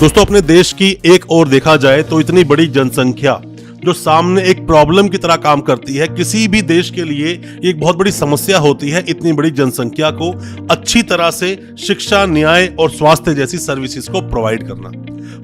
दोस्तों अपने देश की एक ओर देखा जाए तो इतनी बड़ी जनसंख्या जो सामने एक प्रॉब्लम की तरह काम करती है, किसी भी देश के लिए एक बहुत बड़ी समस्या होती है इतनी बड़ी जनसंख्या को अच्छी तरह से शिक्षा, न्याय और स्वास्थ्य जैसी सर्विसेज को प्रोवाइड करना।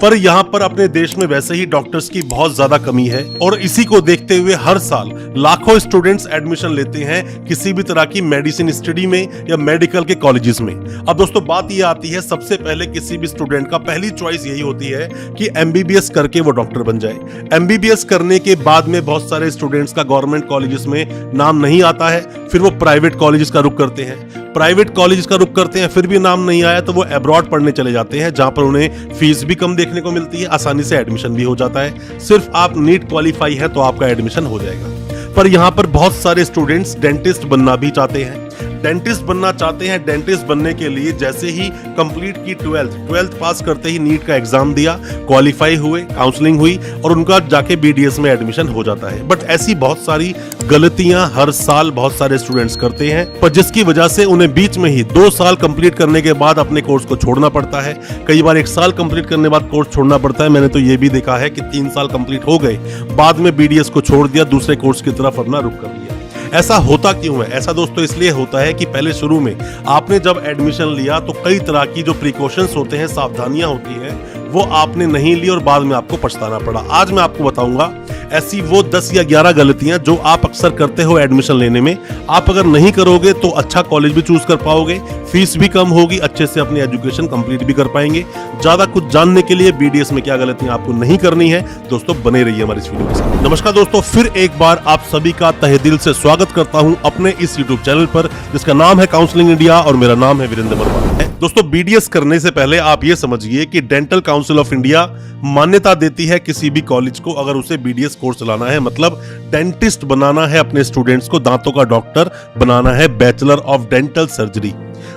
पर यहाँ पर अपने देश में वैसे ही डॉक्टर्स की बहुत ज्यादा कमी है और इसी को देखते हुए हर साल लाखों स्टूडेंट्स एडमिशन लेते हैं किसी भी तरह की मेडिसिन स्टडी में या मेडिकल के कॉलेजेस में। अब दोस्तों बात ये आती है, सबसे पहले किसी भी स्टूडेंट का पहली चॉइस यही होती है कि एमबीबीएस करके वो डॉक्टर बन जाए। एमबीबीएस करने के बाद में बहुत सारे स्टूडेंट्स का गवर्नमेंट कॉलेजेस में नाम नहीं आता है, फिर वो प्राइवेट कॉलेजेस का रुख करते हैं। प्राइवेट कॉलेज का रुख करते हैं, फिर भी नाम नहीं आया तो वो अब्रॉड पढ़ने चले जाते हैं, जहां पर उन्हें फीस भी कम देखने को मिलती है, आसानी से एडमिशन भी हो जाता है। सिर्फ आप नीट क्वालिफाई है तो आपका एडमिशन हो जाएगा। पर यहाँ पर बहुत सारे स्टूडेंट्स डेंटिस्ट बनना भी चाहते हैं। डेंटिस्ट बनना चाहते हैं, डेंटिस्ट बनने के लिए जैसे ही कंप्लीट की 12th पास करते ही नीट का एग्जाम दिया, क्वालिफाई हुए, काउंसलिंग हुई और उनका जाके बीडीएस में एडमिशन हो जाता है। बट ऐसी बहुत सारी गलतियां हर साल बहुत सारे स्टूडेंट्स करते हैं, पर जिसकी वजह से उन्हें बीच में ही 2 साल कंप्लीट करने के बाद अपने कोर्स को छोड़ना पड़ता है। कई बार 1 साल कंप्लीट करने के बाद कोर्स छोड़ना पड़ता है। मैंने तो ये भी देखा है कि 3 साल कंप्लीट हो गए, बाद में बीडीएस को छोड़ दिया, दूसरे कोर्स की तरफ अपना रुख कर लिया। ऐसा होता क्यों है? ऐसा दोस्तों इसलिए होता है कि पहले शुरू में आपने जब एडमिशन लिया तो कई तरह की जो प्रिकॉशंस होते हैं, सावधानियां होती हैं, वो आपने नहीं ली और बाद में आपको पछताना पड़ा। आज मैं आपको बताऊंगा ऐसी वो 10 या 11 गलतियां जो आप अक्सर करते हो एडमिशन लेने में। आप अगर नहीं करोगे तो अच्छा कॉलेज भी चूज कर पाओगे, फीस भी कम होगी, अच्छे से अपनी एजुकेशन कंप्लीट भी कर पाएंगे। ज्यादा कुछ जानने के लिए बीडीएस में क्या गलतियां आपको नहीं करनी है, दोस्तों बने रहिए हमारे इस वीडियो के साथ। नमस्कार दोस्तों, फिर एक बार आप सभी का तहे दिल से स्वागत करता हूं अपने इस यूट्यूब चैनल पर जिसका नाम है काउंसलिंग इंडिया और मेरा नाम है वीरेंद्र वर्मा। दोस्तों बीडीएस करने से पहले आप ये समझिए कि डेंटल काउंसिल ऑफ इंडिया मान्यता देती है किसी भी कॉलेज को अगर उसे बीडीएस कोर्स चलाना है, मतलब डेंटिस्ट बनाना है, अपने स्टूडेंट्स को दांतों का डॉक्टर बनाना है, बैचलर ऑफ डेंटल सर्जरी,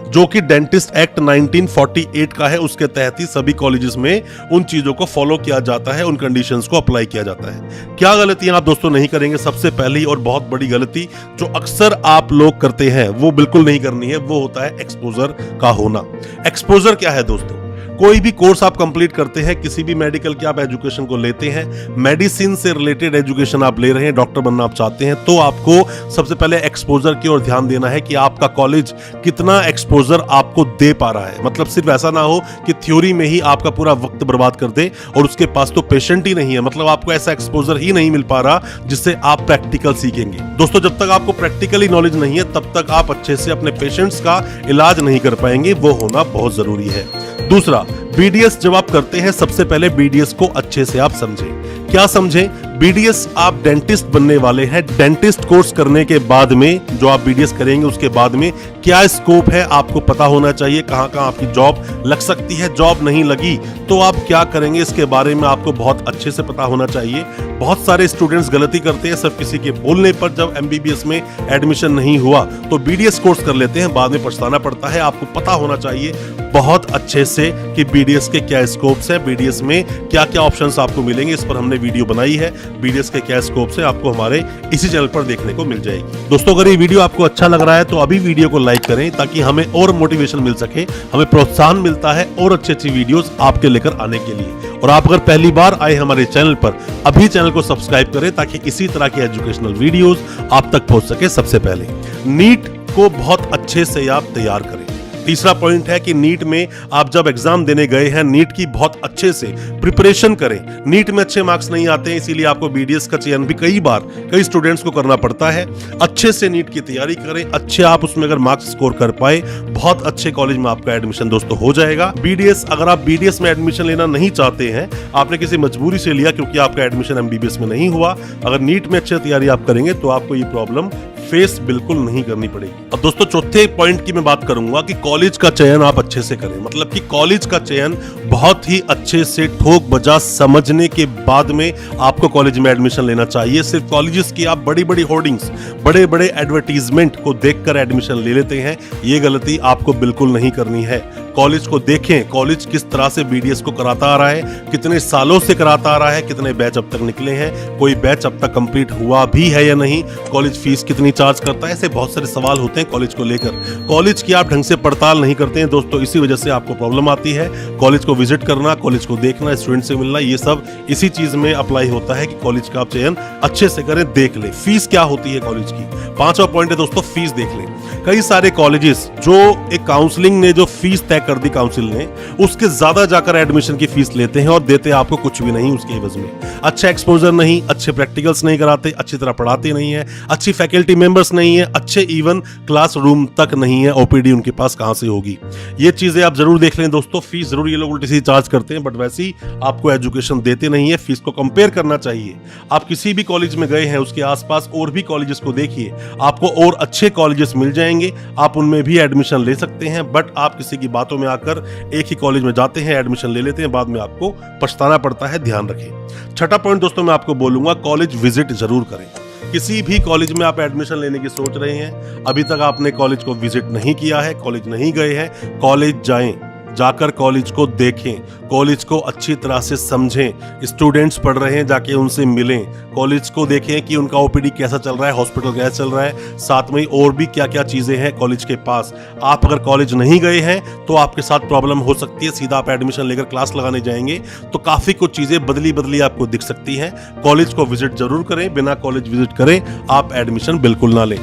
जो कि डेंटिस्ट एक्ट 1948 का है। उसके तहत ही सभी कॉलेजेस में उन चीजों को फॉलो किया जाता है, उन कंडीशंस को अप्लाई किया जाता है। क्या गलतियां आप दोस्तों नहीं करेंगे? सबसे पहली और बहुत बड़ी गलती जो अक्सर आप लोग करते हैं वो बिल्कुल नहीं करनी है, वो होता है एक्सपोजर का होना। एक्सपोजर क्या है दोस्तों? कोई भी कोर्स आप कंप्लीट करते हैं, किसी भी मेडिकल की आप एजुकेशन को लेते हैं, मेडिसिन से रिलेटेड एजुकेशन आप ले रहे हैं, डॉक्टर बनना आप चाहते हैं, तो आपको सबसे पहले एक्सपोजर की ओर ध्यान देना है कि आपका कॉलेज कितना एक्सपोजर आपको दे पा रहा है। मतलब सिर्फ ऐसा ना हो कि थ्योरी में ही आपका पूरा वक्त बर्बाद कर दे और उसके पास तो पेशेंट ही नहीं है, मतलब आपको ऐसा एक्सपोजर ही नहीं मिल पा रहा जिससे आप प्रैक्टिकल सीखेंगे। दोस्तों जब तक आपको प्रैक्टिकली नॉलेज नहीं है तब तक आप अच्छे से अपने पेशेंट्स का इलाज नहीं कर पाएंगे, वो होना बहुत जरूरी है। दूसरा, बीडीएस जब आप करते हैं सबसे पहले बीडीएस को अच्छे से आप समझें। क्या समझें? बीडीएस आप डेंटिस्ट बनने वाले हैं, डेंटिस्ट कोर्स करने के बाद में जो आप बीडीएस करेंगे उसके बाद में क्या स्कोप है आपको पता होना चाहिए, कहां कहां आपकी जॉब लग सकती है, जॉब नहीं लगी तो आप क्या करेंगे इसके बारे में आपको बहुत अच्छे से पता होना चाहिए। बहुत सारे स्टूडेंट्स गलती करते हैं, सिर्फ किसी के बोलने पर जब एमबीबीएस में एडमिशन नहीं हुआ तो बीडीएस कोर्स कर लेते हैं, बाद में पछताना पड़ता है। आपको पता होना चाहिए बहुत अच्छे से कि बीडीएस के क्या स्कोप्स है, बीडीएस में क्या क्या ऑप्शंस आपको मिलेंगे। इस पर हमने वीडियो बनाई है, बीडीएस के क्या स्कोप्स है, आपको हमारे इसी चैनल पर देखने को मिल जाएगी। दोस्तों अगर ये वीडियो आपको अच्छा लग रहा है तो अभी वीडियो को लाइक करें ताकि हमें और मोटिवेशन मिल सके, हमें प्रोत्साहन मिलता है और अच्छी अच्छी वीडियोस आपके लेकर आने के लिए। और आप अगर पहली बार आए हमारे चैनल पर, अभी चैनल को सब्सक्राइब करें ताकि इसी तरह की एजुकेशनल वीडियोस आप तक पहुंच सके। सबसे पहले नीट को बहुत अच्छे से आप तैयार करें। तीसरा पॉइंट है कि नीट में आप जब एग्जाम देने गए हैं, नीट की बहुत अच्छे से प्रिपरेशन करें। नीट में अच्छे मार्क्स नहीं आते हैं, इसीलिए आपको बीडीएस का चयन भी कई स्टूडेंट्स को करना पड़ता है। अच्छे से नीट की तैयारी करें, अच्छे आप उसमें अगर मार्क्स स्कोर कर पाए, बहुत अच्छे कॉलेज में आपका एडमिशन दोस्तों हो जाएगा। बीडीएस, अगर आप बीडीएस में एडमिशन लेना नहीं चाहते हैं, आपने किसी मजबूरी से लिया क्योंकि आपका एडमिशन एमबीबीएस में नहीं हुआ, अगर नीट में अच्छी तैयारी आप करेंगे तो आपको ये प्रॉब्लम फेस बिल्कुल नहीं करनी पड़ेगी। अब दोस्तों चौथे पॉइंट की मैं बात करूंगा कि कॉलेज का चयन आप अच्छे से करें। मतलब कि कॉलेज का चयन बहुत ही अच्छे से ठोक बजा समझने के बाद में आपको कॉलेज में एडमिशन लेना चाहिए। सिर्फ कॉलेजेस की आप बड़ी बड़ी होर्डिंग्स, बड़े बड़े एडवर्टीजमेंट को देखकर एडमिशन ले लेते हैं, ये गलती आपको बिल्कुल नहीं करनी है। कॉलेज को देखें, कॉलेज किस तरह से बीडीएस को कराता आ रहा है, कितने सालों से कराता आ रहा है, कितने बैच अब तक निकले हैं, कोई बैच अब तक कंप्लीट हुआ भी है या नहीं, कॉलेज फीस कितनी चार्ज करता है। ऐसे बहुत सारे सवाल होते हैं कॉलेज को लेकर। कॉलेज की आप ढंग से पड़ताल नहीं करते हैं दोस्तों, इसी वजह से आपको प्रॉब्लम आती है। कॉलेज को विजिट करना, कॉलेज को देखना, स्टूडेंट से मिलना, ये सब इसी चीज में अप्लाई होता है कि कॉलेज का आप चयन अच्छे से करें, देख ले फीस क्या होती है कॉलेज की। 5वां पॉइंट है दोस्तों, फीस देख लें। कई सारे कॉलेजेस जो एक काउंसलिंग ने जो फीस तय कर दी काउंसिल ने, उसके ज्यादा जाकर एडमिशन की फीस लेते हैं और देते आपको कुछ भी नहीं उसके एवज में। अच्छा एक्सपोजर नहीं, अच्छे प्रैक्टिकल्स नहीं कराते, अच्छी तरह पढ़ाते नहीं है, अच्छी फैकल्टी मेंबर्स नहीं है, अच्छे इवन क्लासरूम तक नहीं है, ओपीडी उनके पास कहां से होगी। ये चीजें आप जरूर देख लें दोस्तों। फीस जरूर ये लोग उल्टी सी चार्ज करते हैं, बट वैसी आपको एजुकेशन देते नहीं है। फीस को कंपेयर करना चाहिए। आप किसी भी कॉलेज में गए हैं, उसके आसपास और भी कॉलेजेस को देखिए, आपको और अच्छे कॉलेजेस मिल जाएंगे, आप उनमें भी एडमिशन ले सकते हैं। बट आप किसी की बातों में आकर एक ही कॉलेज में जाते हैं, एडमिशन ले लेते हैं, बाद में आपको पछताना पड़ता है, ध्यान रखें। छठा पॉइंट दोस्तों मैं आपको बोलूंगा, कॉलेज विजिट जरूर करें। किसी भी कॉलेज में आप एडमिशन लेने की सोच रहे हैं, अभी तक आपने कॉलेज को विजिट नहीं किया है, कॉलेज नहीं गए हैं, कॉलेज जाएं, जाकर कॉलेज को देखें, कॉलेज को अच्छी तरह से समझें। स्टूडेंट्स पढ़ रहे हैं, जाके उनसे मिलें, कॉलेज को देखें कि उनका ओपीडी कैसा चल रहा है, हॉस्पिटल कैसा चल रहा है, साथ में और भी क्या क्या चीजें हैं कॉलेज के पास। आप अगर कॉलेज नहीं गए हैं तो आपके साथ प्रॉब्लम हो सकती है। सीधा आप एडमिशन लेकर क्लास लगाने जाएंगे तो काफी कुछ चीजें बदली बदली आपको दिख सकती हैं। कॉलेज को विजिट जरूर करें, बिना कॉलेज विजिट करें आप एडमिशन बिल्कुल ना लें।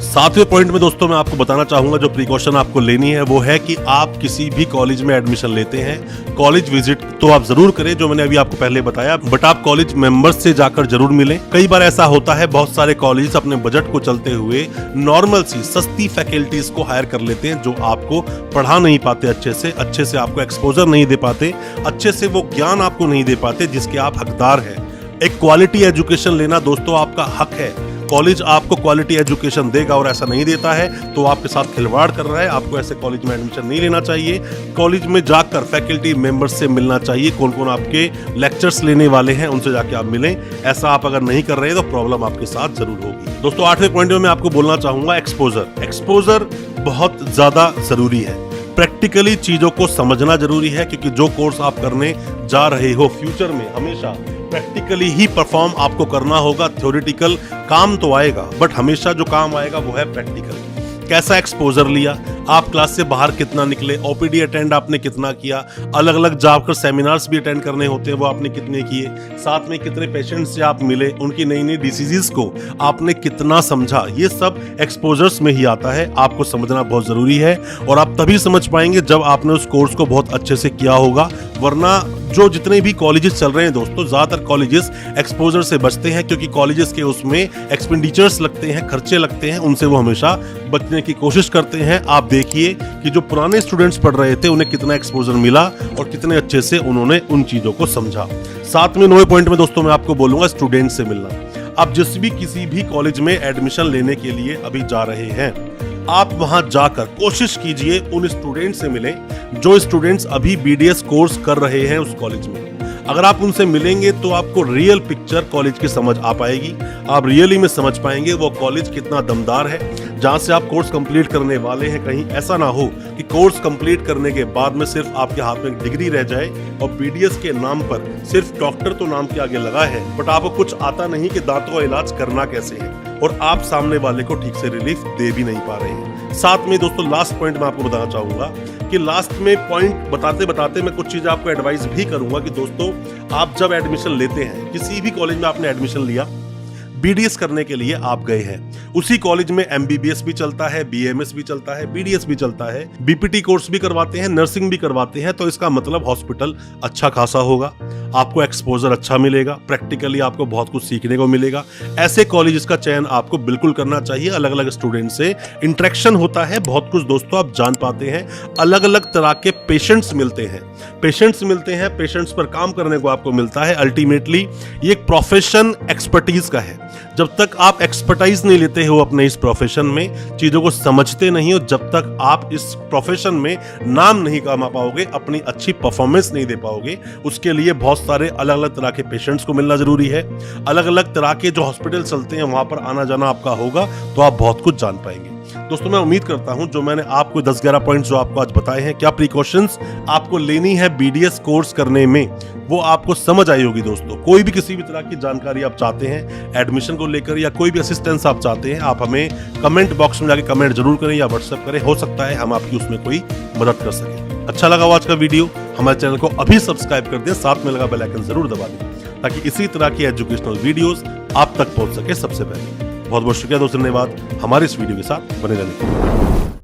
7वें पॉइंट में दोस्तों मैं आपको बताना चाहूंगा, जो प्रिकॉशन आपको लेनी है वो है कि आप किसी भी कॉलेज में एडमिशन लेते हैं, कॉलेज विजिट तो आप जरूर करें, जो मैंने अभी आपको पहले बताया, बट आप कॉलेज मेंबर्स से जाकर जरूर मिलें। कई बार ऐसा होता है, बहुत सारे कॉलेज अपने बजट को चलते हुए नॉर्मल सी सस्ती फैकल्टीज को हायर कर लेते हैं, जो आपको पढ़ा नहीं पाते अच्छे से आपको एक्सपोजर नहीं दे पाते, अच्छे से वो ज्ञान आपको नहीं दे पाते जिसके आप हकदार हैं। एक क्वालिटी एजुकेशन लेना दोस्तों आपका हक है। कॉलेज आपको क्वालिटी एजुकेशन देगा और ऐसा नहीं देता है तो आपके साथ खिलवाड़ कर रहा है। आपको ऐसे कॉलेज में एडमिशन नहीं लेना चाहिए। कॉलेज में जाकर फैकल्टी मेंबर्स से मिलना चाहिए, कौन कौन आपके लेक्चर्स लेने वाले हैं उनसे जाके आप मिलें। ऐसा आप अगर नहीं कर रहे तो प्रॉब्लम आपके साथ जरूर होगी। दोस्तों 8वें पॉइंट में मैं आपको बोलना चाहूंगा, एक्सपोजर बहुत ज्यादा जरूरी है। प्रैक्टिकली चीजों को समझना जरूरी है, क्योंकि जो कोर्स आप करने जा रहे हो फ्यूचर में हमेशा प्रैक्टिकली ही परफॉर्म आपको करना होगा। थ्योरेटिकल काम तो आएगा, बट हमेशा जो काम आएगा वो है प्रैक्टिकल। कैसा एक्सपोजर लिया, आप क्लास से बाहर कितना निकले, ओपीडी अटेंड आपने कितना किया, अलग अलग जाकर सेमिनार्स भी अटेंड करने होते हैं वो आपने कितने किए, साथ में कितने पेशेंट से आप मिले, उनकी नई नई डिसीजेस को आपने कितना समझा, ये सब एक्सपोजर्स में ही आता है। आपको समझना बहुत जरूरी है और आप तभी समझ पाएंगे जब आपने उस कोर्स को बहुत अच्छे से किया होगा। वरना जो जितने भी कॉलेजेस चल रहे हैं दोस्तों, ज्यादातर कॉलेजेस एक्सपोजर से बचते हैं, क्योंकि कॉलेजेस के उसमें एक्सपेंडिचर्स लगते हैं, खर्चे लगते हैं, उनसे वो हमेशा बचने की कोशिश करते हैं। आप देखिए कि जो पुराने स्टूडेंट्स पढ़ रहे थे उन्हें कितना एक्सपोजर मिला और कितने अच्छे से उन्होंने उन चीजों को समझा। साथ में 9वें पॉइंट में दोस्तों मैं आपको बोलूंगा, स्टूडेंट से मिलना। आप जिस भी किसी भी कॉलेज में एडमिशन लेने के लिए अभी जा रहे हैं, आप वहां जाकर कोशिश कीजिए उन स्टूडेंट से मिलें जो स्टूडेंट्स अभी बीडीएस कोर्स कर रहे हैं उस कॉलेज में। अगर आप उनसे मिलेंगे तो आपको रियल पिक्चर कॉलेज की समझ आ पाएगी। आप रियली में समझ पाएंगे वो कॉलेज कितना दमदार है जहां से आप कोर्स कंप्लीट करने वाले हैं। कहीं ऐसा ना हो कि कोर्स कंप्लीट करने के बाद में सिर्फ आपके हाथ में डिग्री रह जाए और बीडीएस के नाम पर सिर्फ डॉक्टर तो नाम के आगे लगा है, बट आपको कुछ आता नहीं कि दांतों का इलाज करना कैसे है, और आप सामने वाले को ठीक से रिलीफ दे भी नहीं पा रहे हैं। साथ में दोस्तों लास्ट पॉइंट मैं आपको बताना चाहूंगा कि लास्ट में पॉइंट बताते बताते मैं कुछ चीजें आपको एडवाइस भी करूंगा कि दोस्तों आप जब एडमिशन लेते हैं, किसी भी कॉलेज में आपने एडमिशन लिया, बीडीएस करने के लिए आप गए हैं, उसी कॉलेज में एमबीबीएस भी चलता है, बीएमएस भी चलता है, बीडीएस भी चलता है, बीपीटी कोर्स भी करवाते हैं, नर्सिंग भी करवाते हैं, तो इसका मतलब हॉस्पिटल अच्छा खासा होगा, आपको एक्सपोजर अच्छा मिलेगा, प्रैक्टिकली आपको बहुत कुछ सीखने को मिलेगा। ऐसे कॉलेजेस का चयन आपको बिल्कुल करना चाहिए। अलग अलग स्टूडेंट से इंटरेक्शन होता है, बहुत कुछ दोस्तों आप जान पाते हैं, अलग अलग तरह के पेशेंट्स मिलते हैं, पेशेंट्स पर काम करने को आपको मिलता है। अल्टीमेटली ये एक प्रोफेशन एक्सपर्टीज का है। जब तक आप एक्सपर्टाइज नहीं लेते हो अपने इस प्रोफेशन में, चीजों को समझते नहीं हो, जब तक आप इस प्रोफेशन में नाम नहीं कमा पाओगे, अपनी अच्छी परफॉर्मेंस नहीं दे पाओगे। उसके लिए बहुत सारे अलग अलग तरह के पेशेंट्स को मिलना जरूरी है, अलग अलग तरह के जो हॉस्पिटल चलते हैं वहां पर आना जाना आपका होगा, तो आप बहुत कुछ जान पाएंगे। दोस्तों मैं उम्मीद करता हूं जो मैंने आपको 10-11 पॉइंट्स जो आपको आज बताए हैं, क्या प्रिकॉशंस आपको लेनी है बीडीएस कोर्स करने में, वो आपको समझ आई होगी। दोस्तों कोई भी किसी भी तरह की जानकारी आप चाहते हैं एडमिशन को लेकर या कोई भी असिस्टेंस आप चाहते हैं, आप हमें कमेंट बॉक्स में जाके कमेंट जरूर करें या व्हाट्सएप करें, हो सकता है हम आपकी उसमें कोई मदद कर सकें। अच्छा लगा आज का वीडियो, हमारे चैनल को अभी सब्सक्राइब कर दें, साथ में लगा बेल आइकन जरूर दबा दें ताकि इसी तरह की एजुकेशनल वीडियोस आप तक पहुंच सके सबसे पहले। बहुत बहुत शुक्रिया दोस्तों, धन्यवाद हमारे इस वीडियो के साथ बने रहने के लिए।